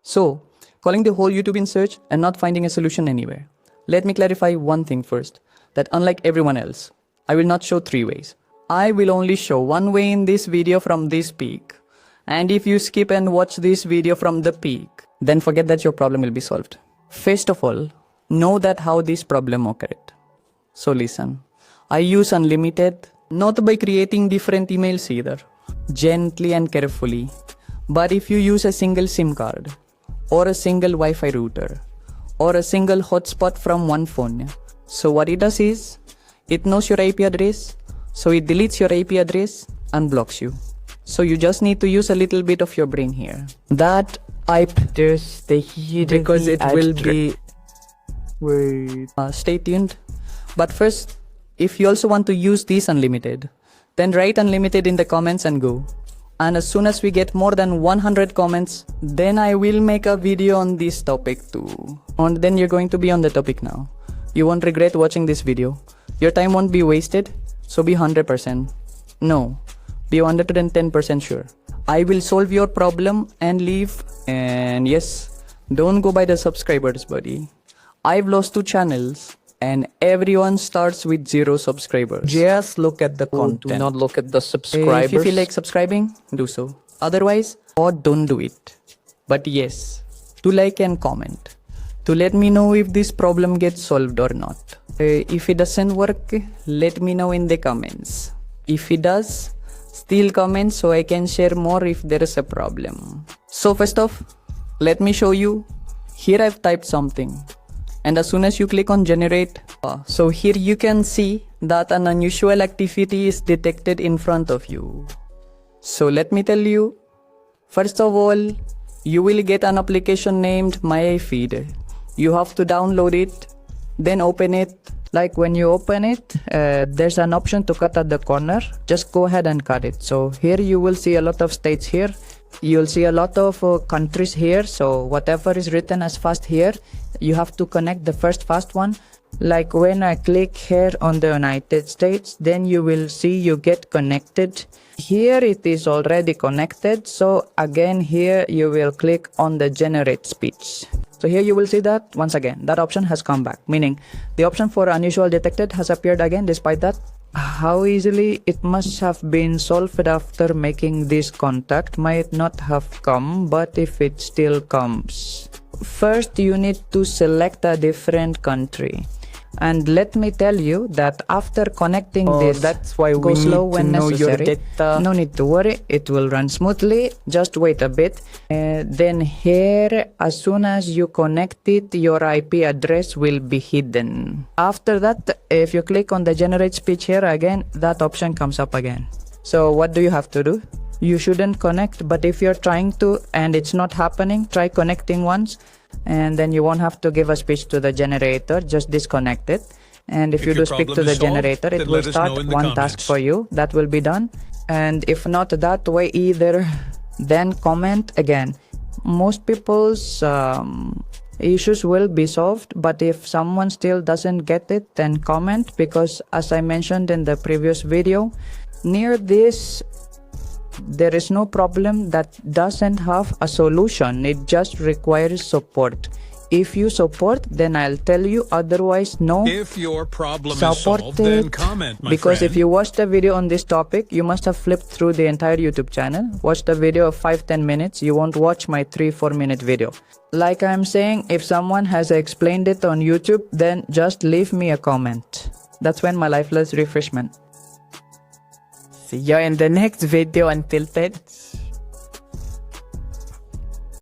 So, calling the whole YouTube in search and not finding a solution anywhere. Let me clarify one thing first, that unlike everyone else, I will not show 3 ways. I will only show 1 way in this video from this peak. And if you skip and watch this video from the peak, then forget that your problem will be solved. First of all, know that how this problem occurred. So listen, I use unlimited, not by creating different emails either, gently and carefully. But if you use a single SIM card, or a single Wi-Fi router, or a single hotspot from one phone, so what it does is, it knows your IP address, so it deletes your IP address and blocks you. So you just need to use a little bit of your brain here. That IP, There's the hidden because it will be... Wait. Stay tuned. But first, if you also want to use this unlimited, then write unlimited in the comments and go. And as soon as we get more than 100 comments, then I will make a video on this topic too. And then you're going to be on the topic now. You won't regret watching this video. Your time won't be wasted, so be 100%. No, be 110% sure. I will solve your problem and leave. And yes, don't go by the subscribers, buddy. I've lost 2 channels and everyone starts with 0 subscribers. Just look at the content. Do not look at the subscribers. If you feel like subscribing, do so. Otherwise, or don't do it. But yes, do like and comment to let me know if this problem gets solved or not. If it doesn't work, let me know in the comments. If it does, still comment so I can share more if there is a problem. So first off, let me show you. Here I've typed something. And as soon as you click on generate, so here you can see that an unusual activity is detected in front of you. So let me tell you, first of all, you will get an application named My Feed. You have to download it, then open it. Like when you open it, there's an option to cut at the corner. Just go ahead and cut it. So here you will see a lot of states here. You'll see a lot of countries here. So whatever is written as fast here, you have to connect the first fast one. Like when I click here on the United States, then you will see you get connected. Here it is already connected. So again here you will click on the generate speech. So here you will see that once again that option has come back, meaning the option for unusual detected has appeared again. Despite that, how easily it must have been solved after making this contact might not have come, but if it still comes, first you need to select a different country. And let me tell you that after connecting this, that's why go we slow need when to know necessary. your data. No need to worry, it will run smoothly. Just wait a bit. Then here, as soon as you connect it, your IP address will be hidden. After that, if you click on the generate speech here again, that option comes up again. So what do you have to do? You shouldn't connect, but if you're trying to and it's not happening, try connecting once. And then you won't have to give a speech to the generator, just disconnect it. And if you do speak to the generator, it will start one task for you. That will be done. And if not that way either, then comment again. Most people's issues will be solved, but if someone still doesn't get it, then comment, because as I mentioned in the previous video, near this there is no problem that doesn't have a solution. It just requires support. If you support, then I'll tell you, otherwise no. If your problem Support is solved, then comment, my because friend. if you watched a video on this topic, you must have flipped through the entire YouTube channel, watched a video of 5-10 minutes. You won't watch my 3-4 minute video. Like I'm saying, if someone has explained it on YouTube, then just leave me a comment. That's when my lifeless refreshment. See you in the next video. Until then.